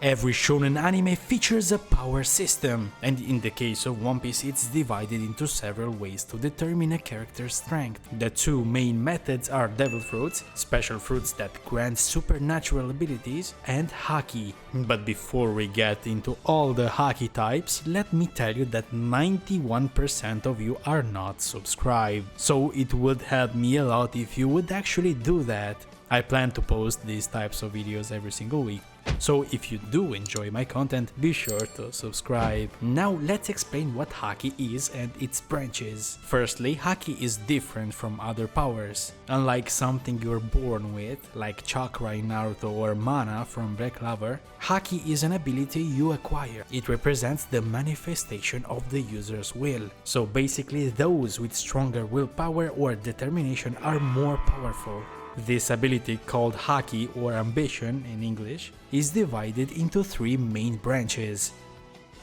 Every shonen anime features a power system, and in the case of One Piece it's divided into several ways to determine a character's strength. The two main methods are Devil Fruits, special fruits that grant supernatural abilities, and Haki. But before we get into all the Haki types, let me tell you that 91% of you are not subscribed, so it would help me a lot if you would actually do that. I plan to post these types of videos every single week, so if you do enjoy my content, be sure to subscribe. Now let's explain what Haki is and its branches. Firstly, Haki is different from other powers. Unlike something you're born with, like chakra in Naruto or mana from Black Clover, Haki is an ability you acquire. It represents the manifestation of the user's will. So basically, those with stronger willpower or determination are more powerful. This ability, called Haki or ambition in English, is divided into three main branches.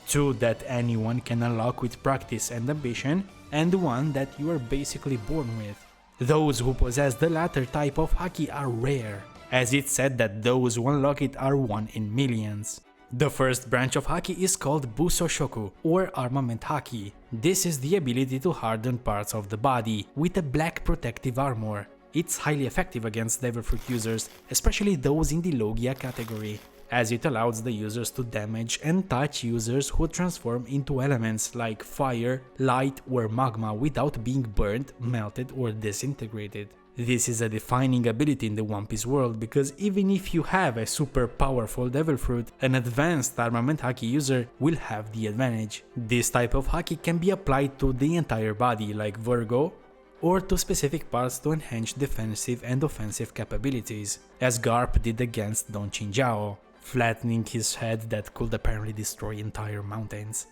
Two that anyone can unlock with practice and ambition, and one that you are basically born with. Those who possess the latter type of Haki are rare, as it's said that those who unlock it are one in millions. The first branch of Haki is called Busoshoku, or Armament Haki. This is the ability to harden parts of the body with a black protective armor. It's highly effective against Devil Fruit users, especially those in the Logia category, as it allows the users to damage and touch users who transform into elements like fire, light or magma without being burnt, melted or disintegrated. This is a defining ability in the One Piece world, because even if you have a super powerful Devil Fruit, an advanced Armament Haki user will have the advantage. This type of Haki can be applied to the entire body like Virgo, or to specific parts to enhance defensive and offensive capabilities, as Garp did against Don Chinjao, flattening his head that could apparently destroy entire mountains.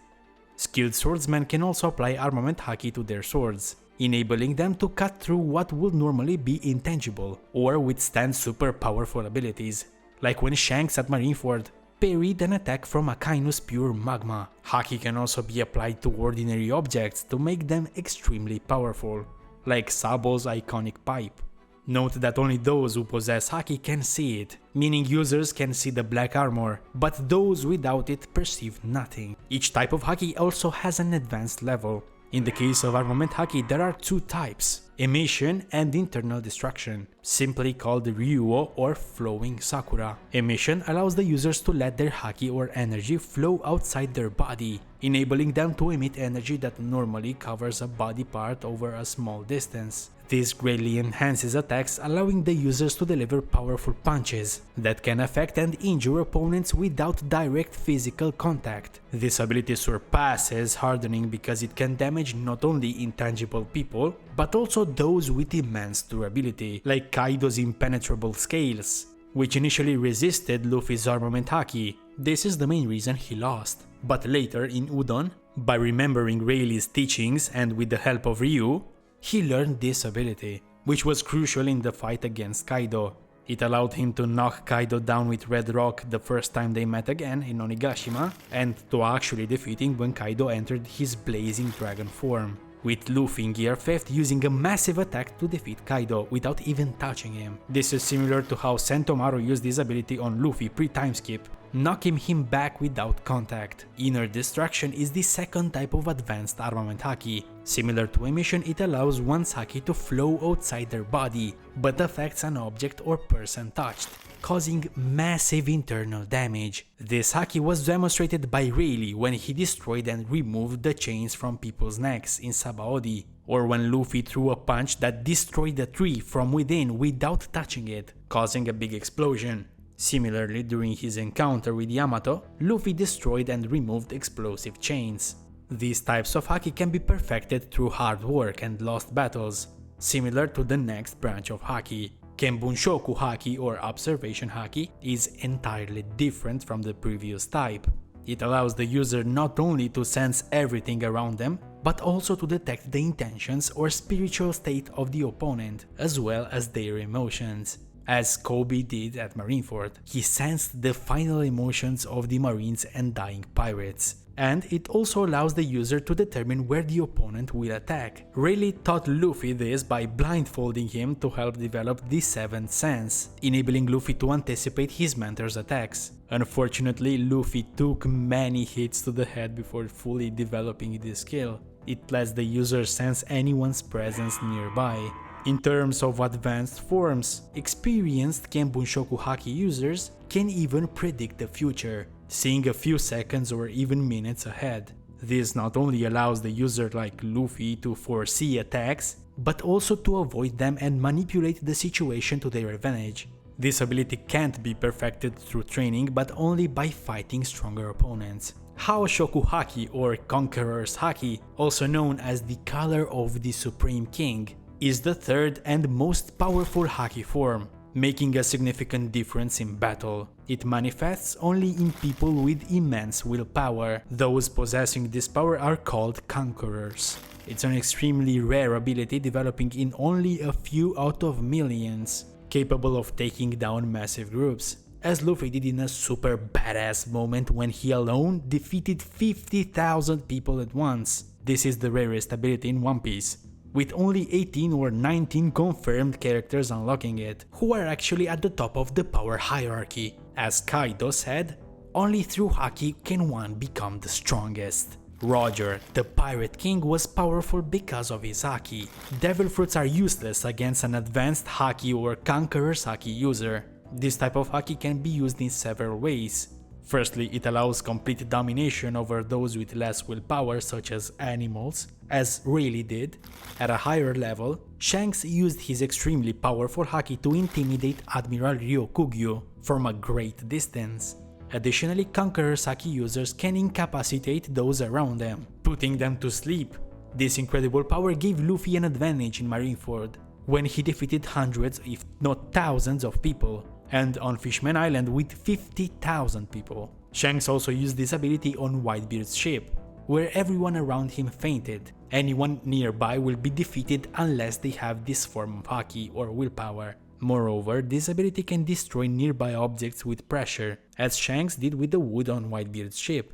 Skilled swordsmen can also apply Armament Haki to their swords, enabling them to cut through what would normally be intangible, or withstand super powerful abilities, like when Shanks at Marineford parried an attack from Akaino's pure magma. Haki can also be applied to ordinary objects to make them extremely powerful, like Sabo's iconic pipe. Note that only those who possess Haki can see it, meaning users can see the black armor, but those without it perceive nothing. Each type of Haki also has an advanced level. In the case of Armament Haki, there are two types: emission and internal destruction, simply called Ryuo or flowing Sakura. Emission allows the users to let their Haki or energy flow outside their body, enabling them to emit energy that normally covers a body part over a small distance. This greatly enhances attacks, allowing the users to deliver powerful punches that can affect and injure opponents without direct physical contact. This ability surpasses hardening because it can damage not only intangible people, but also those with immense durability, like Kaido's impenetrable scales, which initially resisted Luffy's Armament Haki. This is the main reason he lost. But later in Udon, by remembering Rayleigh's teachings and with the help of Ryu, he learned this ability, which was crucial in the fight against Kaido. It allowed him to knock Kaido down with Red Rock the first time they met again in Onigashima, and to actually defeat him when Kaido entered his blazing dragon form, with Luffy in Gear 5th using a massive attack to defeat Kaido without even touching him. This is similar to how Sentomaru used this ability on Luffy pre-time skip, knocking him back without contact. Inner Destruction is the second type of advanced Armament Haki. Similar to emission, it allows one's Haki to flow outside their body, but affects an object or person touched, causing massive internal damage. This Haki was demonstrated by Rayleigh when he destroyed and removed the chains from people's necks in Sabaody, or when Luffy threw a punch that destroyed a tree from within without touching it, causing a big explosion. Similarly, during his encounter with Yamato, Luffy destroyed and removed explosive chains. These types of Haki can be perfected through hard work and lost battles, similar to the next branch of Haki. Kenbunshoku Haki or Observation Haki is entirely different from the previous type. It allows the user not only to sense everything around them, but also to detect the intentions or spiritual state of the opponent, as well as their emotions. as Kobe did at Marineford. He sensed the final emotions of the Marines and dying pirates. And it also allows the user to determine where the opponent will attack. Rayleigh taught Luffy this by blindfolding him to help develop the seventh sense, enabling Luffy to anticipate his mentor's attacks. Unfortunately, Luffy took many hits to the head before fully developing this skill. It lets the user sense anyone's presence nearby. In terms of advanced forms, experienced Kenbunshoku Haki users can even predict the future, seeing a few seconds or even minutes ahead. This not only allows the user like Luffy to foresee attacks, but also to avoid them and manipulate the situation to their advantage. This ability can't be perfected through training, but only by fighting stronger opponents. Haoshoku Haki, or Conqueror's Haki, also known as the color of the Supreme King, is the third and most powerful Haki form, making a significant difference in battle. It manifests only in people with immense willpower. Those possessing this power are called Conquerors. It's an extremely rare ability, developing in only a few out of millions, capable of taking down massive groups, as Luffy did in a super badass moment when he alone defeated 50,000 people at once. This is the rarest ability in One Piece, with only 18 or 19 confirmed characters unlocking it, who are actually at the top of the power hierarchy. As Kaido said, only through Haki can one become the strongest. Roger, the Pirate King, was powerful because of his Haki. Devil Fruits are useless against an advanced Haki or Conqueror's Haki user. This type of Haki can be used in several ways. Firstly, it allows complete domination over those with less willpower, such as animals, as Rayleigh did. At a higher level, Shanks used his extremely powerful Haki to intimidate Admiral Ryokugyu from a great distance. Additionally, Conqueror's Haki users can incapacitate those around them, putting them to sleep. This incredible power gave Luffy an advantage in Marineford, when he defeated hundreds if not thousands of people, and on Fishman Island with 50,000 people. Shanks also used this ability on Whitebeard's ship, where everyone around him fainted. Anyone nearby will be defeated unless they have this form of Haki or willpower. Moreover, this ability can destroy nearby objects with pressure, as Shanks did with the wood on Whitebeard's ship.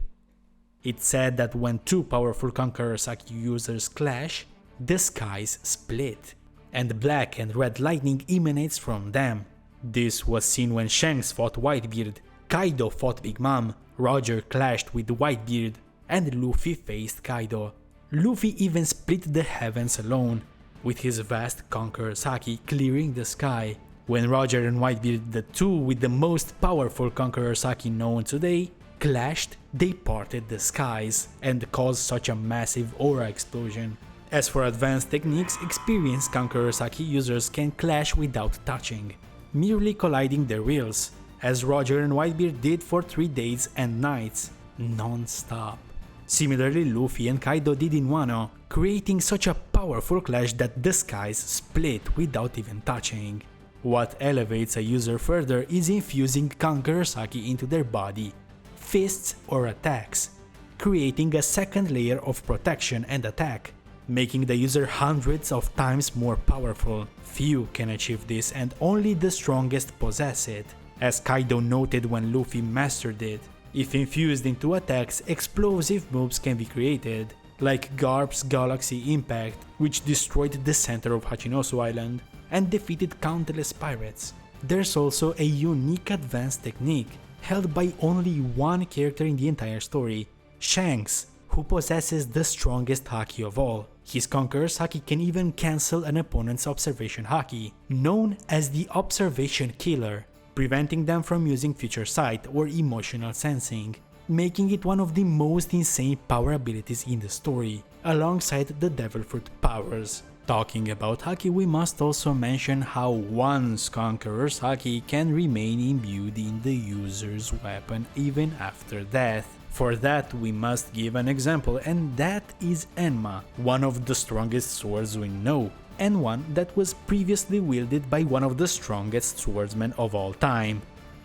It's said that when two powerful Conqueror's Haki users clash, the skies split, and black and red lightning emanates from them. This was seen when Shanks fought Whitebeard, Kaido fought Big Mom, Roger clashed with Whitebeard, and Luffy faced Kaido. Luffy even split the heavens alone, with his vast Conqueror's Haki clearing the sky. When Roger and Whitebeard, the two with the most powerful Conqueror's Haki known today, clashed, they parted the skies and caused such a massive aura explosion. As for advanced techniques, experienced Conqueror's Haki users can clash without touching, merely colliding their wheels, as Roger and Whitebeard did for 3 days and nights, non-stop. Similarly, Luffy and Kaido did in Wano, creating such a powerful clash that the skies split without even touching. What elevates a user further is infusing Conqueror's Haki into their body, fists or attacks, creating a second layer of protection and attack, making the user hundreds of times more powerful. Few can achieve this and only the strongest possess it, as Kaido noted when Luffy mastered it. If infused into attacks, explosive moves can be created, like Garp's Galaxy Impact, which destroyed the center of Hachinosu Island and defeated countless pirates. There's also a unique advanced technique, held by only one character in the entire story, Shanks, who possesses the strongest Haki of all. His Conqueror's Haki can even cancel an opponent's observation Haki, known as the Observation Killer, preventing them from using future sight or emotional sensing, making it one of the most insane power abilities in the story, alongside the Devil Fruit powers. Talking about Haki, we must also mention how one's Conqueror's Haki can remain imbued in the user's weapon even after death. For that, we must give an example, and that is Enma, one of the strongest swords we know, and one that was previously wielded by one of the strongest swordsmen of all time,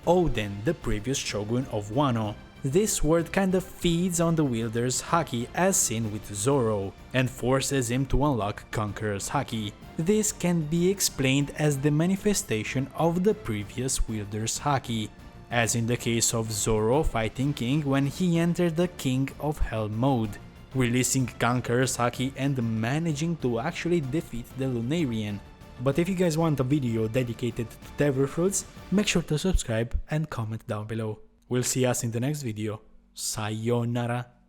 Oden, the previous shogun of Wano. This sword kinda feeds on the wielder's Haki as seen with Zoro, and forces him to unlock Conqueror's Haki. This can be explained as the manifestation of the previous wielder's Haki, as in the case of Zoro fighting King when he entered the King of Hell mode, releasing Conqueror's Haki and managing to actually defeat the Lunarian. But if you guys want a video dedicated to Devil Fruits, make sure to subscribe and comment down below. We'll see us in the next video. Sayonara.